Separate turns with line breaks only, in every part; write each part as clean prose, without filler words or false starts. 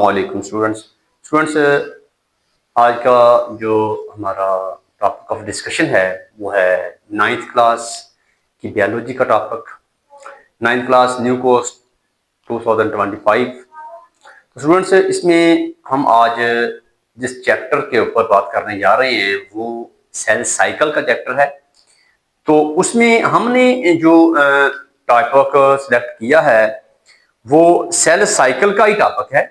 अस्सलामुअलैकुम स्टूडेंट्स। आज का जो हमारा टॉपिक ऑफ डिस्कशन है वो है नाइन्थ क्लास की बायोलॉजी का topic. Ninth class new course 2025। तो स्टूडेंट्स, इसमें हम आज जिस चैप्टर के ऊपर बात करने जा रहे हैं वो सेल साइकिल का चैप्टर है। तो उसमें हमने जो टॉपिक सिलेक्ट किया है वो सेल साइकिल का ही टॉपिक है।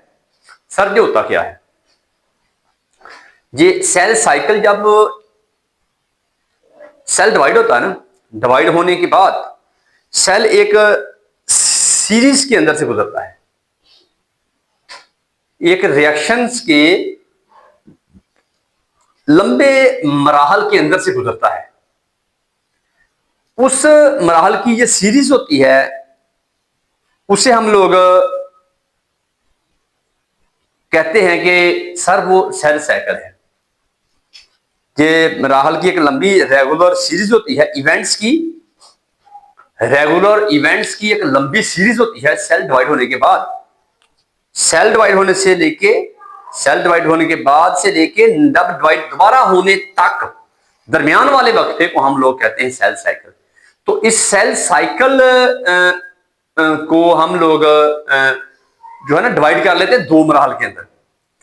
सर, जो होता क्या है ये सेल साइकिल? जब सेल डिवाइड होता है ना, डिवाइड होने के बाद सेल एक सीरीज के अंदर से गुजरता है, एक रिएक्शंस के लंबे मराहल के अंदर से गुजरता है। उस मराहल की ये सीरीज होती है, उसे हम लोग कहते हैं कि सर वो सेल साइकिल है। ये मराहल की एक लंबी रेगुलर सीरीज होती है, इवेंट्स की, रेगुलर इवेंट्स की एक लंबी सीरीज होती है सेल डिवाइड होने के बाद। सेल डिवाइड होने से लेके सेल डिवाइड होने के बाद से लेके जब डिवाइड दोबारा होने तक दरमियान वाले वक्फे को हम लोग कहते हैं सेल साइकिल। तो इस सेल साइकिल को हम लोग जो है ना डिवाइड कर लेते हैं दो मराहल के अंदर।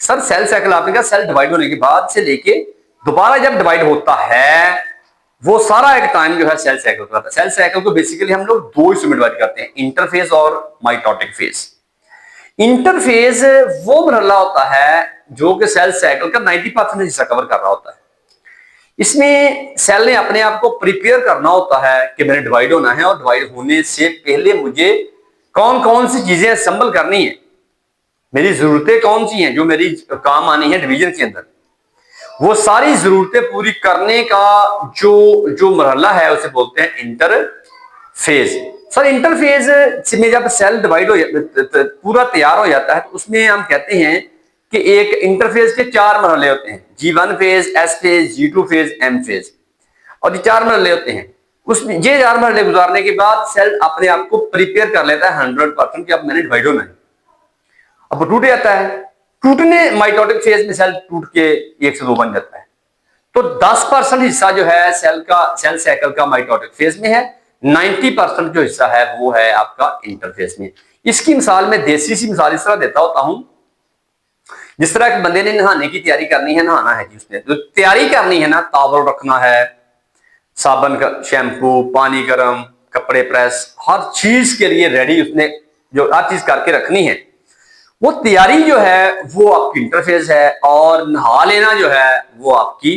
सर सेल साइकिल आपने कहा सेल डिवाइड होने के बाद से लेके दोबारा जब डिवाइड होता है वो सारा एक टाइम जो है सेल साइकिल का होता है। सेल साइकिल को बेसिकली हम लोग दो हिस्सों में डिवाइड करते हैं, इंटरफेज और माइटोटिक फेज। इंटरफेज वो मरहला होता है जो कि सेल साइकिल का 90% हिस्सा कवर कर रहा होता है। इसमें सेल ने अपने आप को प्रिपेयर करना होता है कि मैंने डिवाइड होना है और डिवाइड होने से पहले मुझे कौन कौन सी चीजें असेंबल करनी है, मेरी जरूरतें कौन सी हैं जो मेरी काम आनी है डिवीजन के अंदर। वो सारी जरूरतें पूरी करने का जो मरहला है उसे बोलते हैं इंटरफेज। सर इंटरफेज में जब सेल डिवाइड हो पूरा तैयार हो जाता है तो उसमें हम कहते हैं कि एक इंटरफेज के चार मरहले होते हैं, G1 phase, S phase, G2 phase, M phase. और ये चार मरहले होते हैं। उसमें ये चार मरहले गुजारने के बाद सेल अपने आप को प्रिपेयर कर लेता है 100% कि अब मैंने डिवाइड होना है। अब वो टूट जाता है, टूटने माइटोटिक फेज में सेल टूट के एक से दो बन जाता है। तो 10% हिस्सा जो है सेल साइकिल का माइटोटिक फेज में है, 90% जो हिस्सा है वो है आपका इंटरफेज में। इसकी मिसाल में देसी सी मिसाल इस तरह देता होता हूं, जिस तरह एक बंदे ने नहाने की तैयारी करनी है, नहाना है जी, उसने तो तैयारी करनी है ना, तावल रखना है, साबन का, शैम्पू, पानी गर्म, कपड़े प्रेस, हर चीज के लिए रेडी उसने जो हर चीज करके रखनी है। वो तैयारी जो है वो आपकी इंटरफेज है और नहा लेना जो है वो आपकी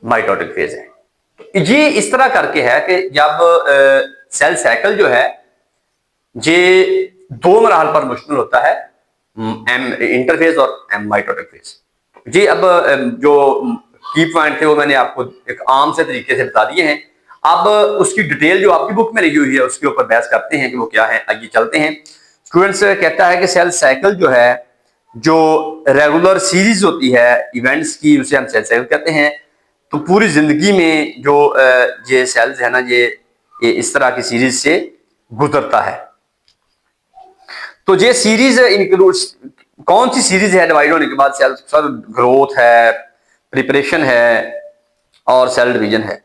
माइटोटिक फेज है। ये इस तरह करके है कि जब सेल साइकिल जो है ये दो मराहल पर मुश्तमिल होता है, एम इंटरफेज और एम माइटोटिक फेज। जी अब जो की पॉइंट थे वो मैंने आपको एक आम से तरीके से बता दिए हैं। अब उसकी डिटेल जो आपकी बुक में लिखी हुई है उसके ऊपर बहस करते हैं कि वो क्या है। आइए चलते हैं। स्टूडेंट्स कहता है कि सेल साइकिल जो है जो रेगुलर सीरीज होती है इवेंट्स की, उसे हम सेल साइकिल कहते हैं। तो पूरी जिंदगी में जो ये सेल्स है ना ये इस तरह की सीरीज से गुजरता है। तो ये सीरीज इंक्लूड कौन सी सीरीज है डिवाइड होने के बाद सेल? सर ग्रोथ है, प्रिपरेशन है और सेल डिवीजन है।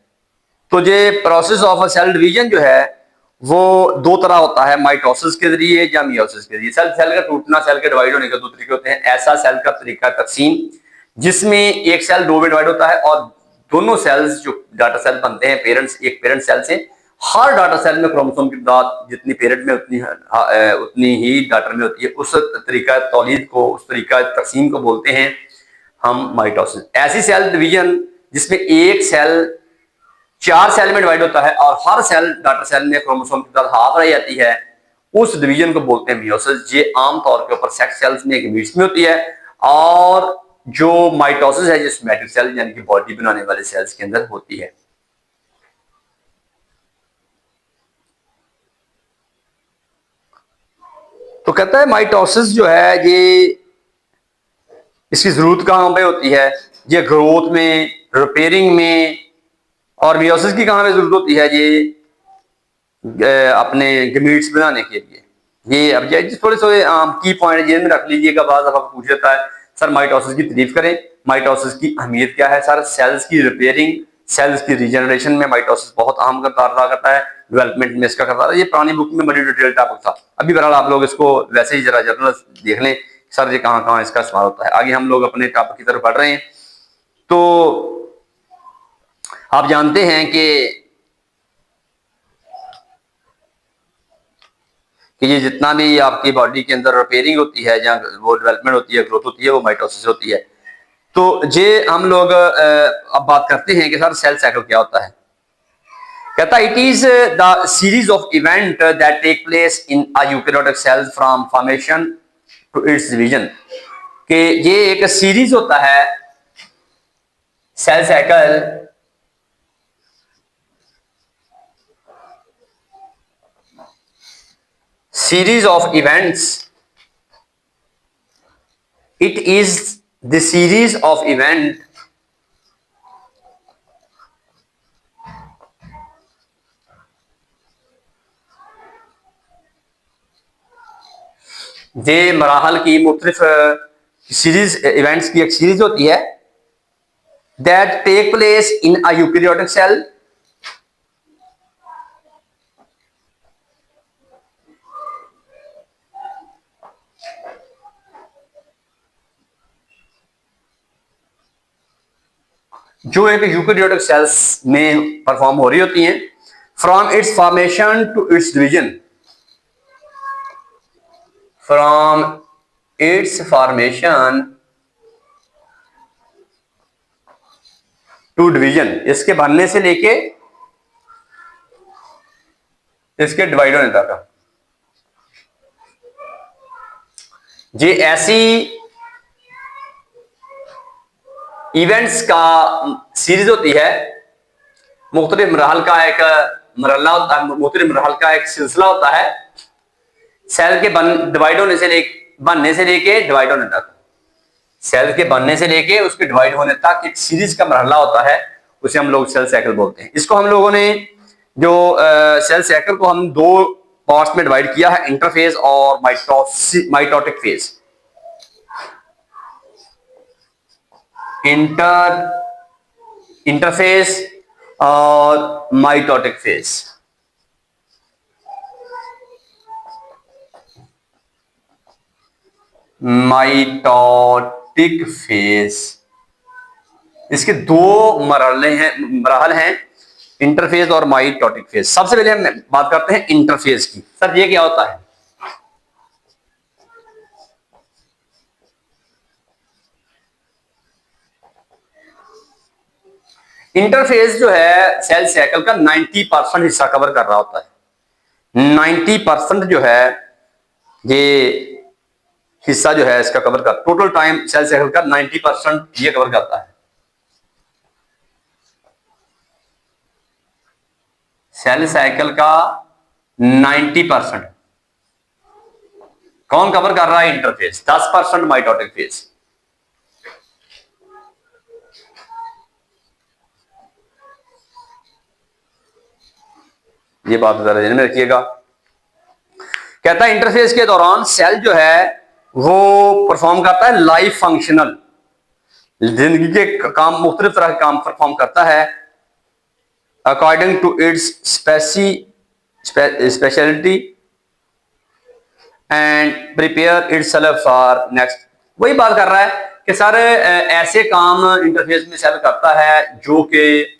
तो ये प्रोसेस ऑफ सेल डिवीजन जो है वो दो तरह होता है, माइटोसिस के जरिए या मियोसिस के जरिए। सेल का टूटना, सेल के डिवाइड होने के दो तरीके होते हैं। ऐसा सेल का तरीका तकसीम जिसमें एक सेल दो में डिवाइड होता है और दोनों सेल्स जो डाटा सेल बनते हैं एक पेरेंट सेल से, हर डाटा सेल में क्रोमोसोम की तादाद जितनी पेरेंट में उतनी ही डाटर में होती है। उस तरीका तौलीद को, उस तरीका तकसीम को बोलते हैं हम माइटोसिस। ऐसी सेल डिवीजन जिसमें एक सेल चार सेल में डिवाइड होता है और हर सेल डाटा सेल में क्रोमोसोम की तादाद हाफ रह जाती है, उस डिवीजन को बोलते हैं मियोसिस। ये आमतौर के ऊपर सेक्स सेल्स में गमीट्स में होती है। और जो माइटोसिस है जो सोमैटिक सेल यानी कि बॉडी बनाने वाले सेल्स के अंदर होती है। तो कहता है माइटोसिस जो है ये इसकी जरूरत कहां पे होती है? ये ग्रोथ में, रिपेयरिंग में। और मियोसिस की कहां पे जरूरत होती है? ये अपने गमीट्स बनाने के लिए। ये अब थोड़े थोड़े की पॉइंट जेल में रख लीजिएगा। बाद आपको पूछ लेता है सर माइटोसिस की तारीफ करें, माइटोसिस की अहमियत क्या है सर? सेल्स की रिपेयरिंग, सेल्स की रीजनरेशन में माइटोसिस बहुत अहम किरदार अदा करता है, डेवलपमेंट में इसका किरदार है। ये पुरानी बुक में बड़ी डिटेल टॉपिक था। अभी बहरहाल आप लोग इसको वैसे ही जरा जर्नल देख लें सर ये कहाँ कहाँ इसका इस्तेमाल होता है। आगे हम लोग अपने टॉपिक की तरफ बढ़ रहे हैं। तो आप जानते हैं कि ये जितना भी आपकी बॉडी के अंदर रिपेयरिंग होती है या वो डेवलपमेंट होती है, ग्रोथ होती है, वो माइटोसिस होती है। तो ये हम लोग अब बात करते हैं कि सर सेल साइकिल क्या होता है। कहता है it is the series of event that take place in a eukaryotic cell from formation to its division. कि ये एक सीरीज होता है cell cycle, series of events. It is the series of event जे मराहल की मुख्तलिफ सीरीज इवेंट्स की एक सीरीज होती है that take place in a eukaryotic cell. जो एक यूकैरियोटिक सेल्स में परफॉर्म हो रही होती हैं from its formation to its division, from its formation to division, इसके बनने से लेके इसके डिवाइड होने तक। ये ऐसी इवेंट्स का सीरीज होती है, मुख्तलिफ मराहल का एक मरहला होता है, मुख्तलिफ मराहल का एक सिलसिला होता है सेल के डिवाइड होने से बनने से लेके डिवाइड होने तक। सेल के बनने से लेके उसके डिवाइड होने तक एक सीरीज का मरहला होता है, उसे हम लोग सेल साइकिल बोलते हैं। इसको हम लोगों ने जो सेल साइकिल को हम दो पार्ट्स में डिवाइड किया है, इंटरफेज और माइटोटिक फेज। इंटरफेस और माइटोटिक फेज। माइटोटिक फेज इसके दो मराहल हैं, इंटरफेज और माइटोटिक फेज। सबसे पहले हम बात करते हैं इंटरफेज की। सर ये क्या होता है? इंटरफेज जो है सेल साइकिल का 90% हिस्सा कवर कर रहा होता है। 90% जो है ये हिस्सा जो है इसका कवर कर, टोटल टाइम सेल साइकिल का 90% ये कवर करता है। सेल साइकिल का 90% कौन कवर कर रहा है? इंटरफेज। 10% mitotic phase. ये बात जरा ध्यान में रखिएगा। कहता है इंटरफेज के दौरान सेल जो है वो परफॉर्म करता है लाइफ फंक्शनल, जिंदगी के काम, मुख्तलिफ तरह के काम परफॉर्म करता है according to its speciality and prepare itself for next. वही बात कर रहा है कि सर ऐसे काम इंटरफेस में सेल करता है जो कि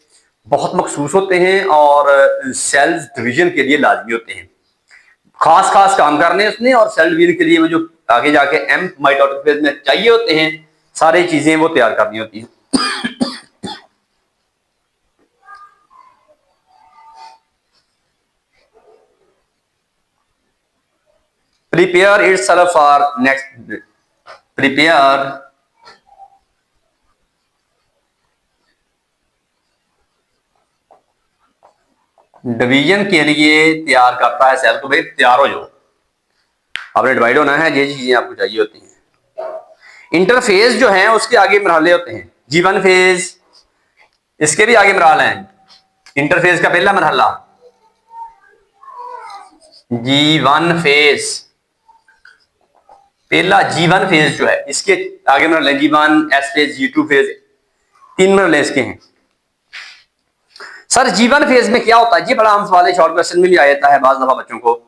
बहुत मखसूस होते हैं और सेल्स डिवीजन के लिए लाजमी होते हैं। खास खास काम करने उसने, और सेल डिवीजन के लिए वो जो आगे जाके एम माइटोटिक फेज में चाहिए होते हैं सारी चीजें वो तैयार करनी होती हैं। Prepare itself for next, prepare division के लिए तैयार करता है सेल को। भाई तैयार हो जाओ, आपने डिवाइड होना है, ये चीजें आपको चाहिए होती हैं। इंटरफेज जो है उसके आगे मरहले होते हैं। G1 फेज, इसके भी आगे मरहले हैं। इंटरफेज का पहला मरहला G1 फेज, पहला G1 फेज जो है, इसके आगे में ले G1 S phase, G2 phase, 3 में ले इसके हैं। सर G1 फेज में क्या होता है? ये बड़ा आम सवाल है, शॉर्ट क्वेश्चन में भी आ जाता है बाज दफा बच्चों को।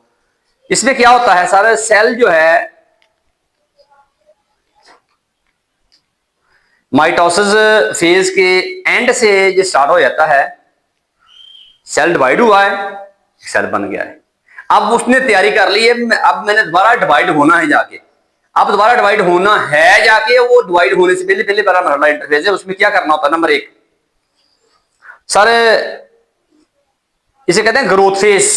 इसमें क्या होता है सर, सेल जो है माइटोसिस फेज के एंड से जो स्टार्ट हो जाता है, सेल डिवाइड हुआ है, सेल बन गया है। अब उसने तैयारी कर ली है, अब मैंने दोबारा डिवाइड होना है जाके, अब दोबारा डिवाइड होना है जाके, वो डिवाइड होने से पहले पहले बड़ा मरहला इंटरफेज है, उसमें क्या करना होता है? नंबर एक सर, इसे कहते हैं ग्रोथ फेज।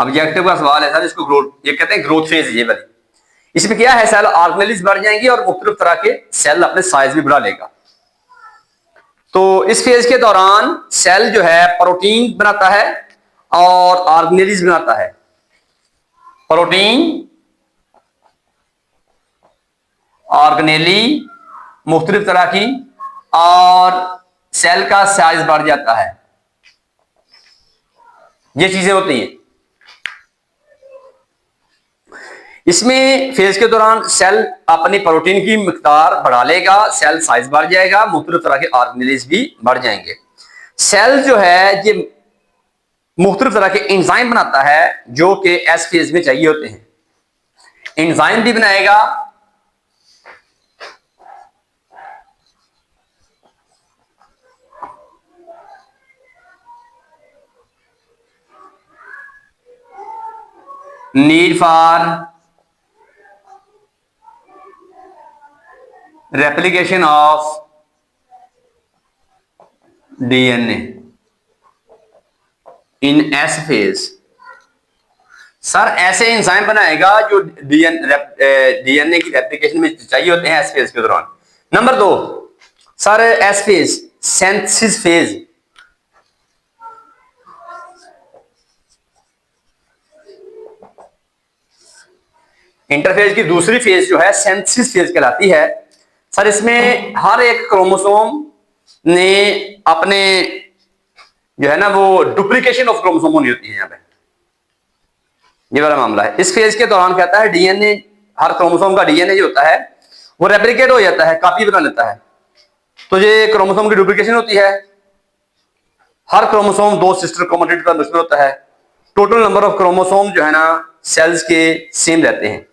ऑब्जेक्टिव का सवाल है सर, इसको ग्रोथ, ये कहते हैं ग्रोथ फेज ये वाली। इसमें क्या है, सेल ऑर्गेनेल्स बढ़ जाएंगी और मुख्तलिफ तरह के सेल अपने साइज भी बढ़ा लेगा। तो इस फेज के दौरान सेल जो है प्रोटीन बनाता है और ऑर्गेनेल्स बनाता है। प्रोटीन, ऑर्गेनेली मुख्तलिफ तरह की, और सेल का साइज बढ़ जाता है। ये चीजें होती हैं। इसमें फेज के दौरान सेल अपनी प्रोटीन की मिकदार बढ़ा लेगा, सेल साइज बढ़ जाएगा, मुख्तलिफ तरह के ऑर्गेनेल्स भी बढ़ जाएंगे। सेल जो है ये मुख्तलिफ तरह के एंजाइम बनाता है जो कि एस फेज में चाहिए होते हैं। एंजाइम भी बनाएगा, need for replication of DNA in S phase. Sir ऐसे एंजाइम बनाएगा जो डीएनए की रेप्लिकेशन में चाहिए होते हैं एस फेज के दौरान। नंबर दो sir, S phase synthesis phase. Interphase की दूसरी फेज जो है सिंथेसिस फेज कहलाती है। सर इसमें हर एक क्रोमोसोम ने अपने जो है ना वो डुप्लीकेशन ऑफ क्रोमोसोम होनी होती है यहाँ पे, ये वाला मामला है। इस फेज के दौरान कहता है डीएनए, हर क्रोमोसोम का डीएनए जो होता है वो रेप्लिकेट हो जाता है, कॉपी बना लेता है। तो ये क्रोमोसोम की डुप्लीकेशन होती है। हर क्रोमोसोम 2 सिस्टर क्रोमेटिड पर मुश्तमिल होता है। टोटल नंबर ऑफ क्रोमोसोम जो है ना सेल्स के सेम रहते हैं।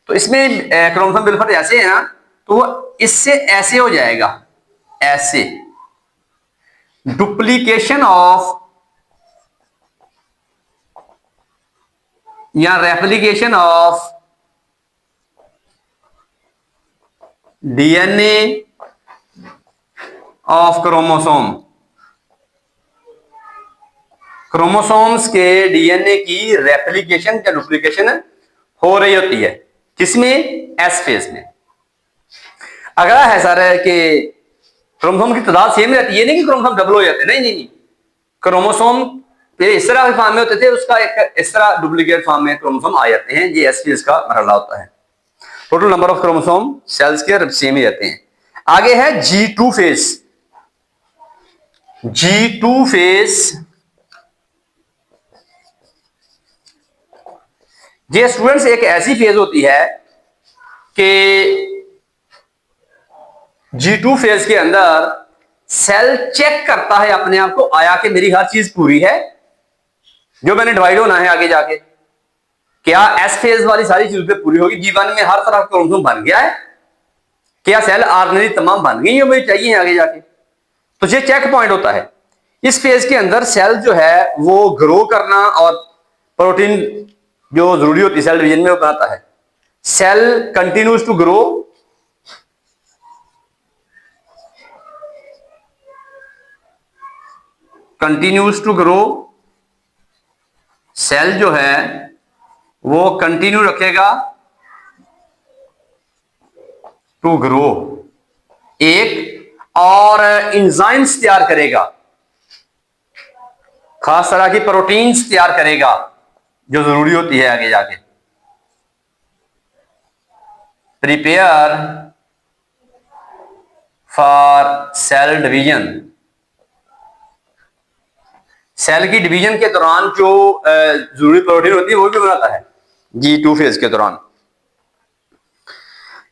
तो इसमें क्रोमोसोम बिल्कुल ऐसे है ना, तो वो इससे ऐसे हो जाएगा, ऐसे डुप्लीकेशन ऑफ या replication of DNA of chromosome. Chromosomes के डीएनए की रेप्लिकेशन या डुप्लीकेशन हो रही होती है, किसमें? एस फेज में। अगला है सर कि क्रोमोसोम की तादाद सेम रहती है, नहीं कि क्रोमोसोम डबल हो जाते, नहीं नहीं नहीं। क्रोमोसोम पहले इस तरह के फॉर्म में होते थे, उसका एक इस तरह डुप्लीकेट फॉर्म में क्रोमोसोम आ जाते हैं। ये एस फेज का मरहला होता है। Total number of chromosome cells के सेम ही रहते हैं। आगे है G2 फेज। G2 फेज ये स्टूडेंट्स एक ऐसी फेज होती है कि G2 फेज के अंदर सेल चेक करता है अपने आप को, आया कि मेरी हर चीज पूरी है, जो मैंने डिवाइड होना है आगे जाके, क्या एस फेज वाली सारी चीजें पूरी होगी? G1 में हर तरह का क्रोमोसोम बन गया है, क्या सेल ऑर्गेनेल तमाम बन गई है मुझे चाहिए आगे जाके? तो ये चेक पॉइंट होता है। इस फेज के अंदर सेल जो है वो ग्रो करना और प्रोटीन जो जरूरी होती है सेल डिवीजन में वो बनाता है। Cell continues to grow, continues to grow, cell जो है वो कंटिन्यू रखेगा टू ग्रो, एक और एंजाइम्स तैयार करेगा, खास तरह की प्रोटीन्स तैयार करेगा जो जरूरी होती है आगे जाके। Prepare for cell division. Cell की डिवीजन के दौरान जो जरूरी प्रोटीन होती है वो भी बनाता है G2 फेज के दौरान।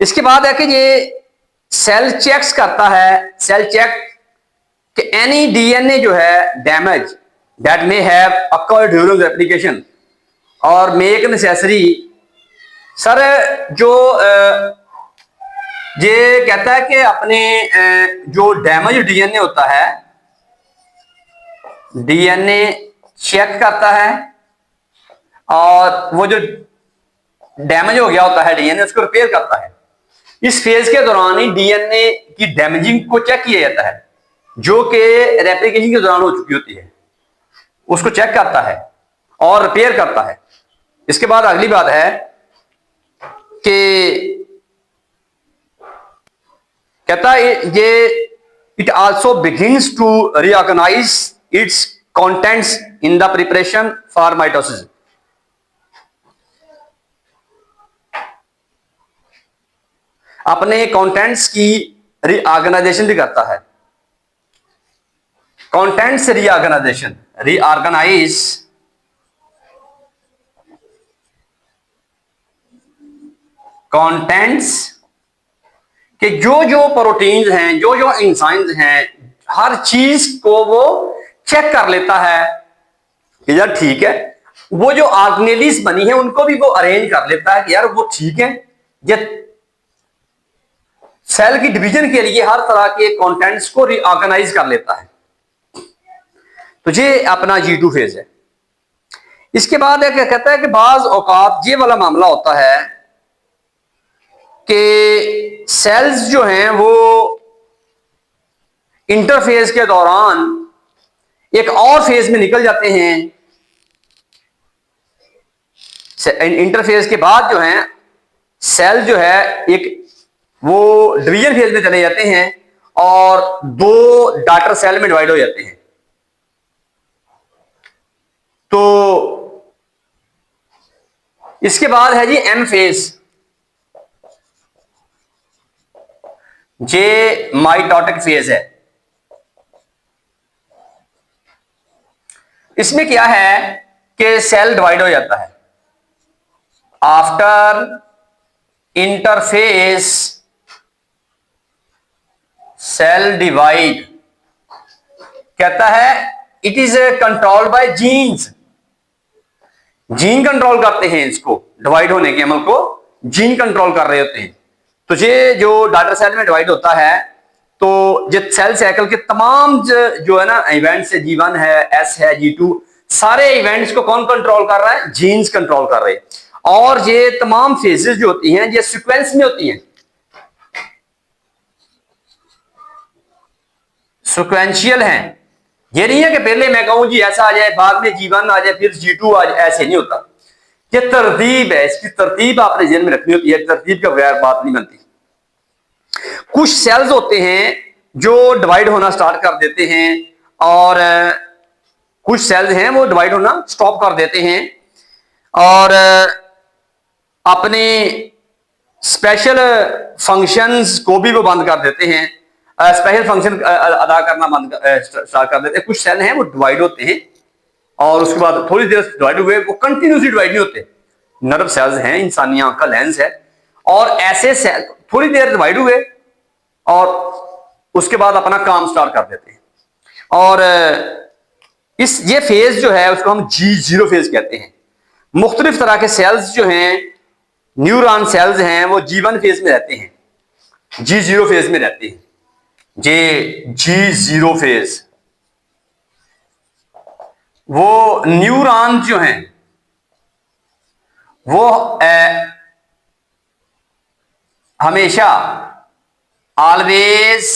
इसके बाद है कि ये सेल चेक्स करता है, सेल चेक कि एनी डीएनए जो है damage that may have occurred during replication और मेक नेसेसरी। सर जो ये कहता है कि अपने जो डैमेज डीएनए होता है, डीएनए चेक करता है और वो जो डैमेज हो गया होता है डीएनए उसको रिपेयर करता है। इस फेज के दौरान ही डीएनए की डैमेजिंग को चेक किया जाता है जो कि रेप्लिकेशन के दौरान हो चुकी होती है, उसको चेक करता है और रिपेयर करता है। इसके बाद अगली बात है कि कहता है ये it also begins to reorganise its contents in the preparation for mitosis. अपने कंटेंट्स की रीऑर्गेनाइजेशन भी करता है। कंटेंट्स रीऑर्गेनाइजेशन, रीऑर्गेनाइज कंटेंट्स कि जो जो प्रोटीन्स हैं, जो जो एंजाइम्स हैं, हर चीज को वो चेक कर लेता है कि यार ठीक है। वो जो ऑर्गेनेलिस बनी है उनको भी वो अरेंज कर लेता है कि यार वो ठीक है। ये सेल की डिवीजन के लिए हर तरह के कंटेंट्स को रीऑर्गेनाइज कर लेता है। तो ये अपना G2 फेज है। इसके बाद क्या कहता है कि बाज औकात ये वाला मामला होता है कि सेल्स जो हैं वो इंटरफेज के दौरान एक और फेज में निकल जाते हैं। इंटरफेज के बाद जो है सेल जो है एक वो डिवीजन फेज में चले जाते हैं और दो डॉटर सेल में डिवाइड हो जाते हैं। तो इसके बाद है जी एम फेज, जे माइटोटिक फेज है। इसमें क्या है कि सेल डिवाइड हो जाता है आफ्टर इंटरफेस, सेल डिवाइड कहता है it is controlled by genes. Gene control करते हैं इसको, डिवाइड होने के अमल को जीन कंट्रोल कर रहे होते हैं। तो ये जो डॉटर सेल में डिवाइड होता है तो ये सेल साइकिल के तमाम जो है ना इवेंट्स है, G1 है, S है, G2, सारे इवेंट्स को कौन कंट्रोल कर रहा है? जीन्स कंट्रोल कर रहे हैं। और ये तमाम फेजेस जो होती हैं ये सीक्वेंस में होती हैं, सिक्वेंशियल हैं। ये नहीं है कि पहले मैं कहूं जी ऐसा आ जाए, बाद में G1 आ जाए, फिर G2 आ जाए, ऐसे नहीं होता। ये तरतीब है, इसकी तरतीब आपने जेल में रखनी होती है, तरतीब के बगैर बात नहीं बनती। कुछ सेल्स होते हैं जो डिवाइड होना स्टार्ट कर देते हैं और कुछ सेल्स हैं वो डिवाइड होना स्टॉप कर देते हैं और अपने स्पेशल फंक्शंस को भी वो बंद कर देते हैं, स्पेशल फंक्शन अदा करना बंद स्टार्ट कर देते हैं। कुछ सेल हैं वो डिवाइड होते हैं और उसके बाद थोड़ी देर डिवाइड हुए वो कंटिन्यूसली डिवाइड नहीं होते। नर्व सेल्स हैं, इंसानी आंख का लेंस है, और ऐसे सेल थोड़ी देर डिवाइड हुए और उसके बाद अपना काम स्टार्ट कर देते हैं। और ये फेज जो है उसको हम G0 फेज कहते हैं। मुख्तलिफ तरह के सेल्स जो हैं, न्यूरॉन सेल्स हैं, वो G1 फेज में रहते हैं, G0 फेज में रहते हैं। G0 फेज वो न्यूरॉन जो हैं वो हमेशा ऑलवेज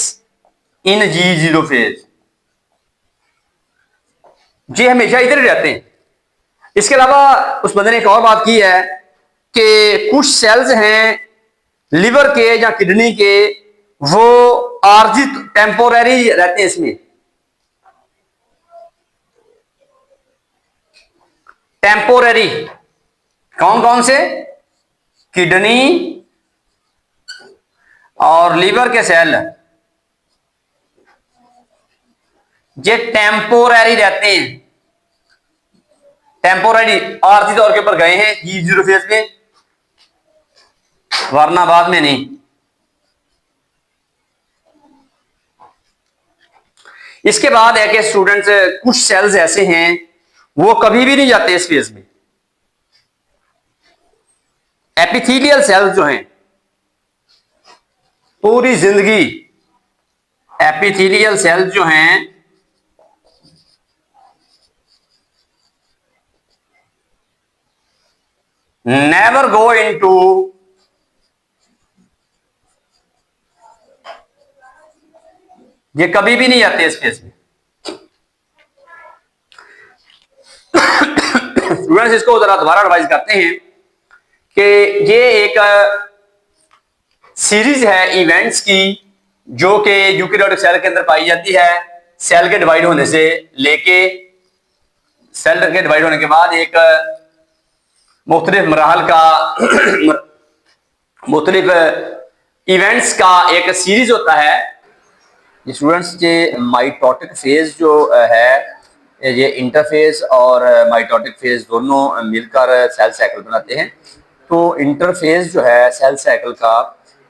इन G0 फेज, ये हमेशा इधर ही रहते हैं। इसके अलावा उस बंदे ने एक और बात की है कि कुछ सेल्स हैं लिवर के या किडनी के, वो आर्जित टेम्पोररी रहते हैं इसमें। टेम्पोररी कौन कौन से? किडनी और लीवर के सेल, ये टेम्पोररी रहते हैं। टेम्पोररी आरजी तौर के ऊपर गए हैं G0 फेज में, वरना बाद में नहीं। इसके बाद है कि स्टूडेंट्स कुछ सेल्स ऐसे हैं वो कभी भी नहीं जाते इस फेज में। एपिथेलियल सेल्स जो हैं पूरी जिंदगी, एपिथेलियल सेल्स जो हैं नेवर गो इनटू ये कभी भी नहीं आते इस फेज में। स्टूडेंट्स इसको जरा दोबारा रिवाइज करते हैं कि ये एक सीरीज है इवेंट्स की जो कि यूकेरियोटिक सेल के अंदर पाई जाती है। सेल के डिवाइड होने से लेके सेल के डिवाइड होने के बाद एक मुख्तलिफ मराहल का मुख्तलिफ इवेंट्स का एक सीरीज होता है। स्टूडेंट्स ये माइटोटिक फेज जो है ये इंटरफेज और माइटोटिक फेज दोनों मिलकर सेल साइकिल बनाते हैं। तो इंटरफेज जो है सेल साइकिल का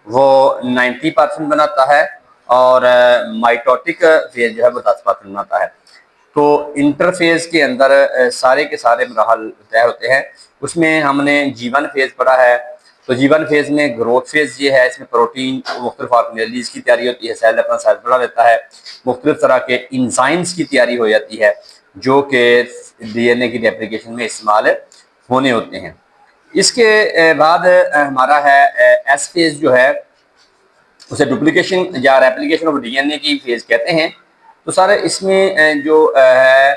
वो 90% बनाता है और माइटोटिक फेज जो है वो 10% बनाता है। तो इंटरफेज के अंदर सारे के सारे मराहल तय होते हैं। उसमें हमने G1 फेज पढ़ा है। तो G1 फेज में ग्रोथ फेज ये है, इसमें प्रोटीन मुख्तलिफ ऑर्गेनेलिज की तैयारी होती है, सेल अपना साइज बढ़ा लेता है, मुख्तलिफ तरह के इंजाइम्स की तैयारी हो जाती है जो कि DNA की रेप्लिकेशन में इस्तेमाल होने होते हैं। इसके बाद हमारा है एस फेज जो है उसे डुप्लीकेशन या रेप्लिकेशन ऑफ DNA की फेज कहते हैं। तो सारे इसमें जो है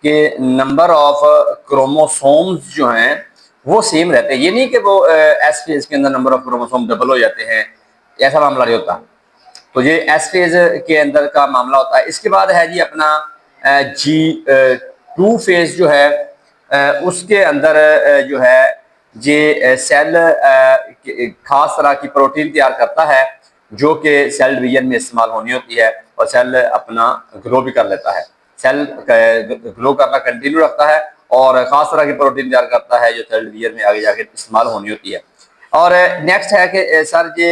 कि नंबर ऑफ क्रोमोसोम्स जो हैं वो सेम रहते हैं। ये नहीं कि वो एस फेज के अंदर नंबर ऑफ क्रोमोसोम डबल हो जाते हैं, ऐसा मामला नहीं होता। तो ये एस फेज के अंदर का मामला होता है। इसके बाद है जी अपना G2 फेज जो है उसके अंदर जो है ये सेल खास तरह की प्रोटीन तैयार करता है जो कि सेल डिवीजन में इस्तेमाल होनी होती है और सेल अपना ग्रो भी कर लेता है। सेल ग्रो करना कंटिन्यू रखता है और खास तरह की प्रोटीन तैयार करता है जो सेल डिवीजन में आगे जाके इस्तेमाल होनी होती है। और नेक्स्ट है कि सर ये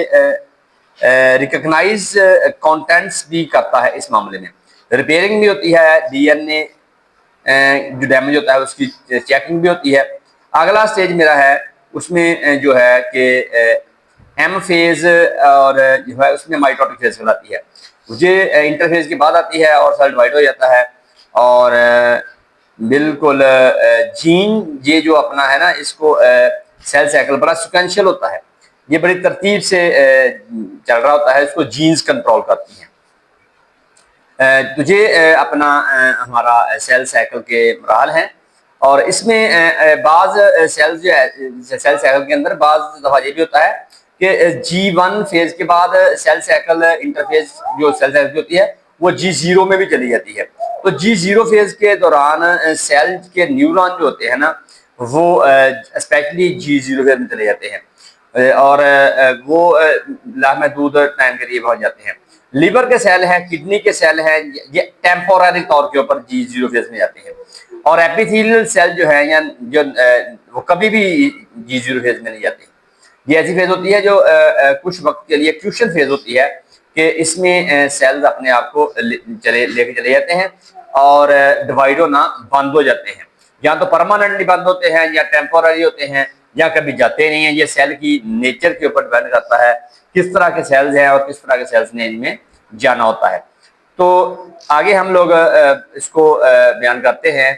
रिकॉग्नाइज कंटेंट्स भी करता है। इस मामले में रिपेयरिंग भी होती है, DNA जो डैमेज होता है उसकी चेकिंग भी होती है। अगला स्टेज मेरा है उसमें जो है कि M फेज और जो है उसमें माइटोटिक फेज कहलाती है। मुझे इंटरफेज के बाद आती है और सेल डिवाइड हो जाता है और बिल्कुल जीन ये जो अपना है ना इसको सेल साइकिल बड़ा सिक्वेंशियल होता है, ये बड़ी तरतीब से चल रहा होता है, इसको जीन्स कंट्रोल करती हैं। तुझे अपना हमारा सेल साइकिल के मराहल हैं और इसमें बाज सेल्स जो है सेल साइकिल के अंदर बाज दफा ये भी होता है कि G1 फेज के बाद सेल साइकिल इंटरफेज जो सेल साइकिल होती है वो G0 में भी चली जाती है। तो G0 फेज के दौरान सेल के न्यूरॉन जो होते हैं ना वो स्पेशली G0 फेज में चले जाते हैं और वो लामहदूद टाइम के लिए पहुंच जाते हैं। लीवर के सेल हैं, किडनी के सेल हैं, ये टेम्पोररी तौर के ऊपर G0 फेज में जाते हैं। और एपिथेलियल सेल जो है या जो वो कभी भी G0 फेज में नहीं जाते। ये ऐसी फेज होती है जो कुछ वक्त के लिए क्रूशियल फेज होती है कि इसमें सेल्स अपने आप को लेके चले जाते हैं और डिवाइड होना बंद हो जाते हैं। या तो परमानेंटली बंद होते हैं या टेम्पोररी होते हैं या कभी जाते नहीं हैं। ये सेल की नेचर के ऊपर डिपेंड करता है किस तरह के सेल्स हैं और किस तरह के सेल्स ने इनमें जाना होता है। तो आगे हम लोग इसको बयान करते हैं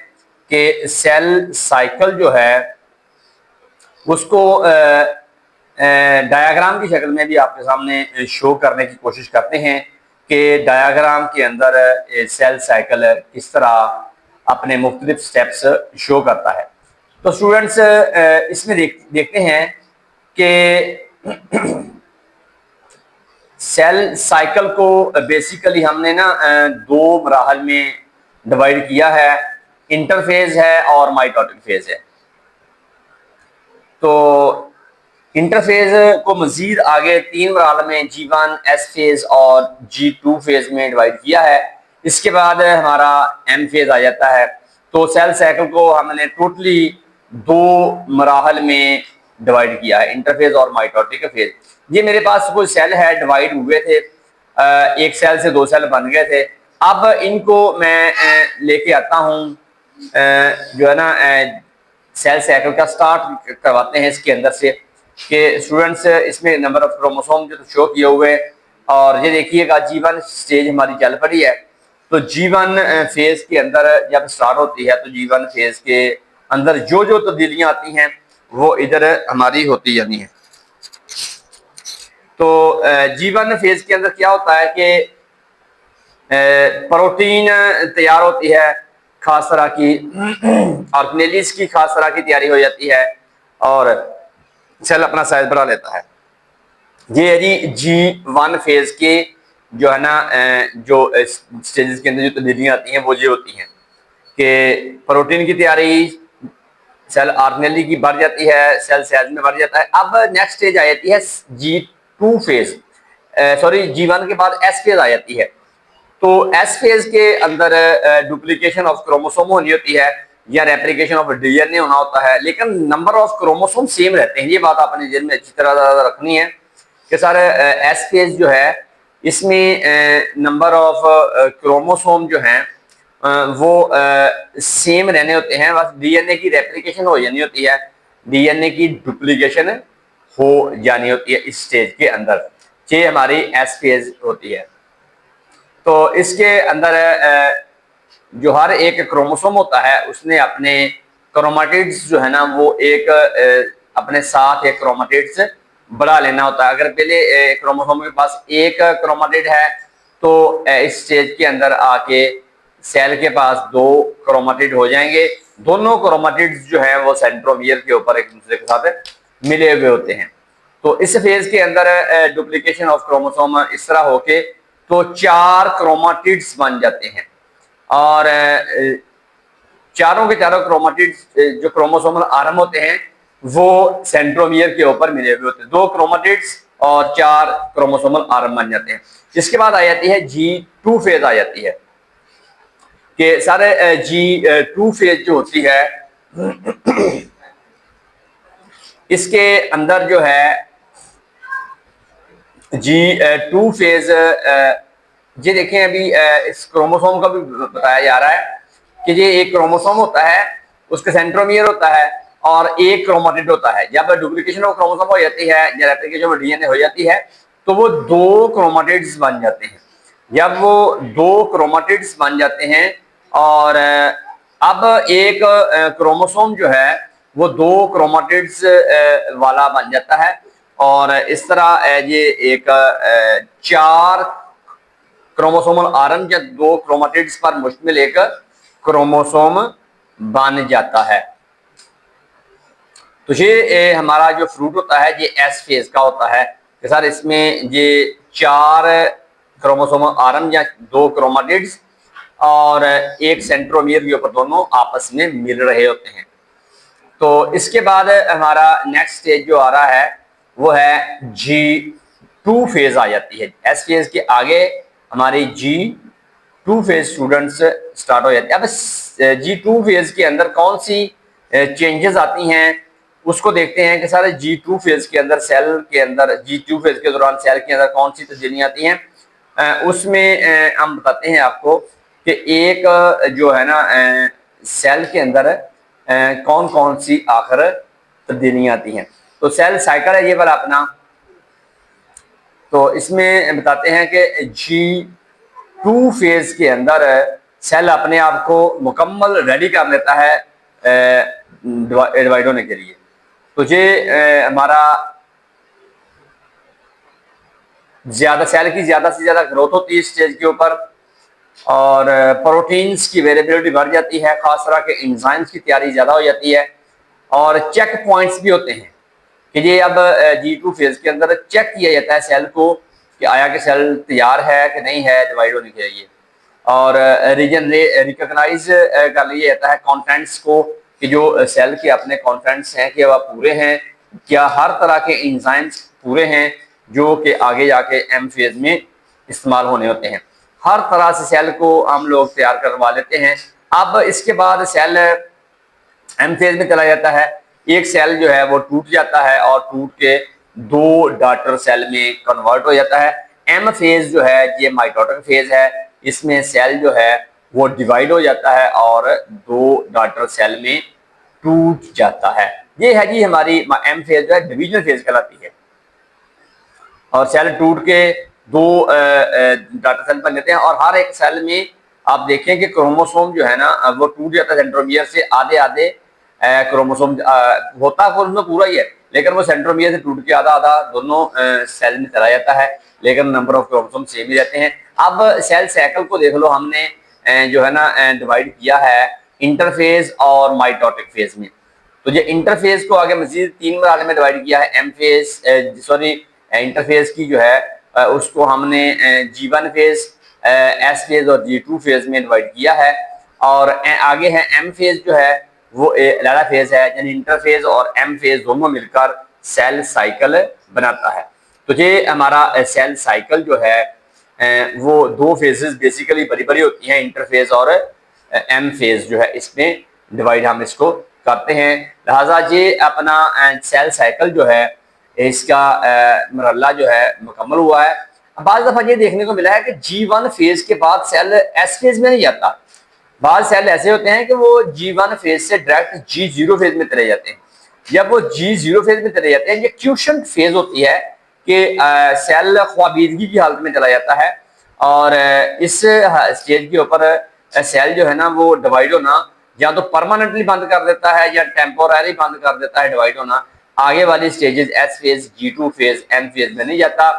कि सेल साइकिल जो है उसको डायग्राम की शक्ल में भी आपके सामने शो करने की कोशिश करते हैं कि डायग्राम के अंदर सेल साइकिल किस तरह अपने मुख्तलिफ स्टेप्स शो करता है। तो स्टूडेंट्स इसमें देखते हैं कि सेल साइकिल को बेसिकली हमने ना दो मराहल में डिवाइड किया है, इंटरफेज है और माइटोटिक फेज है। तो इंटरफेज को मजीद आगे तीन मराहल में G1, S फेज और G2 फेज में डिवाइड किया है। इसके बाद हमारा M फेज आ जाता है तो सेल साइकिल को हमने टोटली दो मराहल में डिवाइड किया है, इंटरफेज और माइटोटिक फेज। ये मेरे पास कोई सेल है, डिवाइड हुए थे, एक सेल से दो सेल बन गए थे। अब इनको मैं लेके आता हूँ, जो है ना सेल साइकिल का स्टार्ट करवाते हैं इसके अंदर से, कि स्टूडेंट्स इसमें नंबर ऑफ क्रोमोसोम जो शो किए हुए, और ये देखिएगा G1 स्टेज हमारी चल पड़ी है। तो G1 फेज के अंदर जब स्टार्ट होती है तो G1 फेज के अंदर जो जो तब्दीलियां आती हैं वो इधर हमारी होती जानी है। तो G1 फेज के अंदर क्या होता है कि प्रोटीन तैयार होती है, खास तरह की ऑर्गेनेलिस की खास तरह की तैयारी हो जाती है, और सेल अपना साइज बढ़ा लेता है। ये है जी G1 फेज के जो है ना जो स्टेजेस के अंदर जो तब्दीलियां आती हैं वो ये होती हैं कि प्रोटीन की तैयारी, सेल ऑर्गेनेली की बढ़ जाती है, सेल साइज में बढ़ जाता है। अब नेक्स्ट स्टेज आ जाती है G2 फेज, सॉरी G1 के बाद S फेज आ जाती है। तो S फेज के अंदर डुप्लीकेशन ऑफ क्रोमोसोम होनी होती है या रेप्लिकेशन ऑफ डीएनए होना होता है, लेकिन नंबर ऑफ क्रोमोसोम सेम रहते हैं। ये बात आपने जेल में अच्छी तरह रखनी है कि सर S फेज जो है इसमें नंबर ऑफ क्रोमोसोम जो हैं वो सेम रहने होते हैं, बस डीएनए की रेप्लिकेशन हो जानी होती है, डीएनए की डुप्लीकेशन हो जानी होती है इस स्टेज के अंदर। ये हमारी एस फेज होती है। तो इसके अंदर जो हर एक क्रोमोसोम होता है उसने अपने क्रोमाटिड्स जो है ना वो एक अपने साथ एक क्रोमाटिड्स बढ़ा लेना होता है। अगर पहले क्रोमोसोम के पास एक क्रोमाटिड है तो इस स्टेज के अंदर आके सेल के पास दो क्रोमाटिड हो जाएंगे। दोनों क्रोमाटिड्स जो है वो सेंट्रोमियर के ऊपर एक दूसरे के साथ मिले हुए होते हैं। तो इस फेज के अंदर डुप्लीकेशन ऑफ क्रोमोसोम इस तरह होके तो चार क्रोमाटिड्स बन जाते हैं, और चारों के चारों क्रोमाटिड्स जो क्रोमोसोमल आर्म होते हैं वो सेंट्रोमियर के ऊपर मिले हुए होते हैं। दो क्रोमाटिड्स और चार क्रोमोसोमल आर्म बन जाते हैं। इसके बाद आ जाती है G2 फेज आ जाती है कि सारे G2 फेज जो होती है इसके अंदर जो है G2 फेज, ये देखें अभी इस क्रोमोसोम का भी बताया जा रहा है कि ये एक क्रोमोसोम होता है, उसका सेंट्रोमियर होता है और एक क्रोमाटिड होता है। जब डुप्लीकेशन ऑफ क्रोमोसोम हो जाती है या रेप्लिकेशन ऑफ डीएनए हो जाती है तो वो दो क्रोमाटिड्स बन जाते हैं। जब वो दो क्रोमाटिड्स बन जाते हैं और अब एक क्रोमोसोम जो है वो दो क्रोमाटिड्स वाला बन जाता है, और इस तरह ये एक चार क्रोमोसोमल आर्म या दो क्रोमाटिड्स पर मुश्तमिल एक क्रोमोसोम बन जाता है। तो ये हमारा जो फ्रूट होता है ये एस फेज का होता है कि सर इसमें ये चार क्रोमोसोमल आर्म या दो क्रोमाटिड्स और एक सेंट्रोमियर के ऊपर दोनों आपस में मिल रहे होते हैं। तो इसके बाद हमारा नेक्स्ट स्टेज जो आ रहा है वो है G2 फेज आ जाती है। एस फेज के आगे हमारी G2 फेज स्टूडेंट्स स्टार्ट हो जाती है। अब G2 फेज के अंदर कौन सी चेंजेस आती हैं उसको देखते हैं कि सारे G2 फेज के अंदर सेल के अंदर G2 फेज के दौरान सेल के अंदर कौन सी तब्दीलियां आती हैं। उसमें हम बताते हैं आपको कि एक जो है ना सेल के अंदर कौन कौन सी आखिर तब्दीलियां आती हैं। तो सेल साइकिल है ये वाला अपना। तो इसमें बताते हैं कि G2 फेज के अंदर सेल अपने आप को मुकम्मल रेडी कर लेता है डिवाइड होने के लिए। तो ये हमारा ज्यादा सेल की ज्यादा से ज्यादा ग्रोथ होती है स्टेज के ऊपर, और प्रोटीन्स की अवेलेबिलिटी बढ़ जाती है, खास तरह के एंजाइम्स की तैयारी ज्यादा हो जाती है, और चेक पॉइंट्स भी होते हैं कि ये अब G2 फेज के अंदर चेक किया जाता है सेल को कि आया कि सेल तैयार है कि नहीं है डिवाइड होने के लिए, और रीजन रिकॉग्नाइज कर लिया जाता है कंटेंट्स को कि जो सेल के अपने कंटेंट्स हैं कि वह पूरे हैं, क्या हर तरह के एंजाइम्स पूरे हैं जो कि आगे जाके एम फेज में इस्तेमाल होने होते हैं। हर तरह से सेल को हम लोग तैयार करवा लेते हैं अब इसके बाद सेल एम फेज में चला जाता है। एक सेल जो है वो टूट जाता है और टूट के दो डॉटर सेल में कन्वर्ट हो जाता है। एम फेज जो है ये माइटोटिक फेज है, इसमें सेल जो है वो डिवाइड हो जाता है और दो डॉटर सेल में टूट जाता है। ये है जी हमारी एम फेज जो है डिवीजन फेज कहलाती है। और सेल टूट के दो डाटा सेल बन जाते हैं और हर एक सेल में आप देखें कि क्रोमोसोम जो है ना वो टूट जाता है सेंट्रोमियर से। आधे आधे क्रोमोसोम होता है उसमें पूरा ही है, लेकिन वो सेंट्रोमियर से टूट के आधा आधा दोनों सेल में चला जाता है, लेकिन नंबर ऑफ क्रोमोसोम सेम ही रहते हैं। अब सेल साइकिल को देख लो, हमने जो है ना डिवाइड किया है इंटरफेज और माइटोटिक फेज में। तो ये इंटरफेज को आगे मजीद तीन मराहल में डिवाइड किया है। एम फेज सॉरी इंटरफेज की जो है उसको हमने G1 फेज, एस फेज और G2 फेज में डिवाइड किया है। और आगे है एम फेज जो है वो लाला फेज है, यानी इंटरफेज और एम फेज दोनों मिलकर सेल साइकिल बनाता है। तो ये हमारा सेल साइकिल जो है वो दो फेजेस बेसिकली बड़ी बड़ी होती हैं, इंटरफेज और एम फेज जो है इसमें डिवाइड हम इसको करते हैं। लिहाजा ये अपना सेल साइकिल जो है इसका मरहला जो है मुकम्मल हुआ है। बाज़ दफ़ा ये देखने को मिला है कि G1 फेज के बाद सेल एस फेज में नहीं जाता। बाद सेल ऐसे होते हैं कि वो G1 फेज से डायरेक्ट G0 फेज में चले जाते हैं। जब वो G0 फेज में चले जाते हैं, ये क्यूशन फेज होती है कि सेल ख्वाबीदगी की हालत में चला जाता है और इस स्टेज के ऊपर सेल जो है ना वो डिवाइड होना या तो परमानेंटली बंद कर देता है या टेम्पोररी बंद कर देता है डिवाइड होना। आगे वाली stages S phase, G2 phase, M phase में नहीं जाता।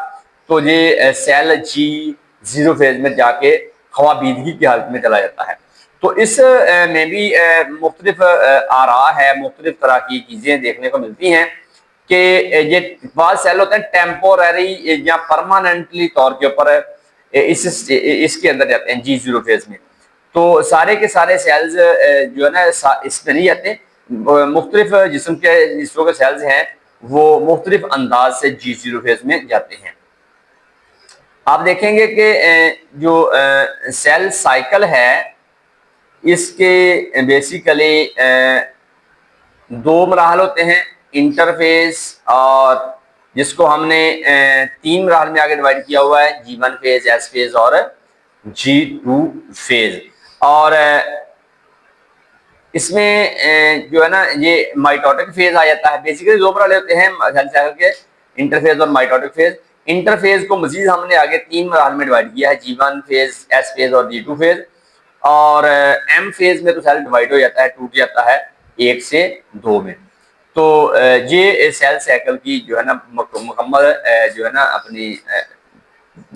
तो ये सेल G0 फेज में जाके ख्वाबीदगी की हालत में चला जाता है। तो इस में भी मुख्तलिफ आरा है, मुख्तलिफ तरह की चीजें देखने को मिलती हैं कि ये बाद सेल होते हैं टेम्पोररी या परमानेंटली तौर के ऊपर इसके अंदर जाते हैं G0 फेज में। तो सारे के सारे सेल्स जो है ना इसमें नहीं जाते, मुख्तलिफ जिस्म के हिस्सों के सेल्स हैं वो मुख्तलिफ अंदाज से G0 फेज में जाते हैं। आप देखेंगे कि जो सेल साइकिल है इसके बेसिकली दो मराहल होते हैं, इंटरफेज और जिसको हमने तीन मराहल में आगे डिवाइड किया हुआ है, G1 फेज, एस फेज और G2 फेज। और इसमें जो है ना ये माइटोटिक फेज आ जाता है। बेसिकली दो मरहले होते हैं सेल साइकिल के, इंटरफेज और माइटोटिक फेज। इंटरफेज को मजीद हमने आगे तीन मरहल में डिवाइड किया है, G1 फेज, एस फेज और G2 फेज। और एम फेज में तो सेल डिवाइड हो जाता है, टूट जाता है 1 से 2 में। तो ये सेल साइकिल की जो है ना मुकम्मल जो है ना अपनी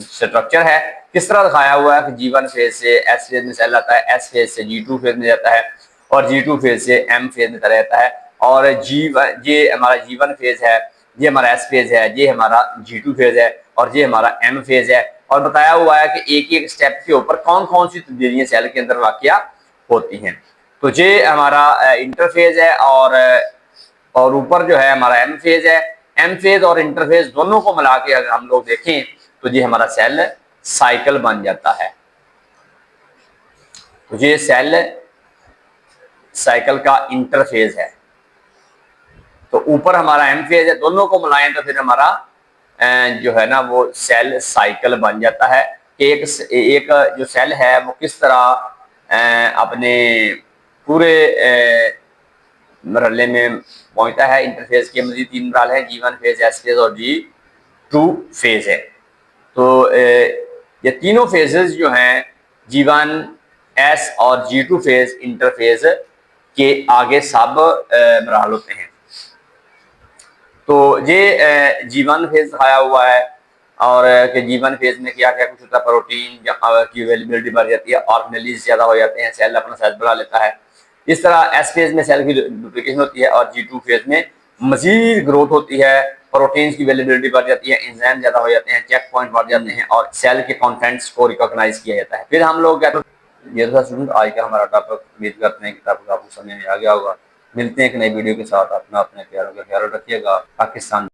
स्ट्रक्चर है। किस तरह दिखाया हुआ है कि G1 फेज से एस फेज में सेल आता है, एस फेज से G2 फेज में जाता है और G2 फेज से एम फेज में चला जाता है। और ये हमारा G1 फेज है, ये हमारा एस फेज है, ये हमारा G2 फेज है और ये हमारा एम फेज है। और बताया हुआ है कि एक एक स्टेप के ऊपर कौन कौन सी तब्दीलियां सेल के अंदर वाक़या होती हैं। तो ये हमारा इंटरफेज है और ऊपर जो है हमारा एम फेज है। एम फेज और इंटरफेज दोनों को मिला के अगर हम लोग देखें तो ये हमारा सेल साइकिल बन जाता है। तो ये सेल साइकिल का इंटरफेज है। तो ऊपर हमारा एम फेज है, दोनों को मिलाएं तो फिर हमारा जो है ना वो सेल साइकिल बन जाता है कि एक जो सेल है वो किस तरह अपने पूरे मरहले में पहुंचता है। इंटरफेज के मजीद तीन मरहल है, G1 फेज, एस फेज और G2 फेज है। तो ये तीनों फेजेस जो हैं G1, एस और G2 फेज इंटरफेज के आगे सब मरहल होते हैं। तो ये G1 फेज दिखाया हुआ है और कि G1 फेज में क्या क्या कुछ होता है, प्रोटीन की अवेलेबिलिटी बढ़ जाती है, ऑर्गेनेल्स ज्यादा हो जाते हैं, सेल अपना साइज बढ़ा लेता है। इस तरह एस फेज में सेल की डुप्लीकेशन होती है और G2 फेज में मजीद ग्रोथ होती है, प्रोटीन की अवेलेबिलिटी बढ़ जाती है, एंजाइम ज्यादा हो जाते हैं, चेक पॉइंट बढ़ जाते हैं और सेल के कॉन्टेंट्स को रिकॉग्नाइज किया जाता है। फिर हम लोग ये था स्टूडेंट आज का हमारा टॉपिक। उम्मीद करते हैं किताब आपको समझ में आ गया होगा। मिलते हैं एक नई वीडियो के साथ। अपना अपने प्यारों का ख्याल रखिएगा। पाकिस्तान।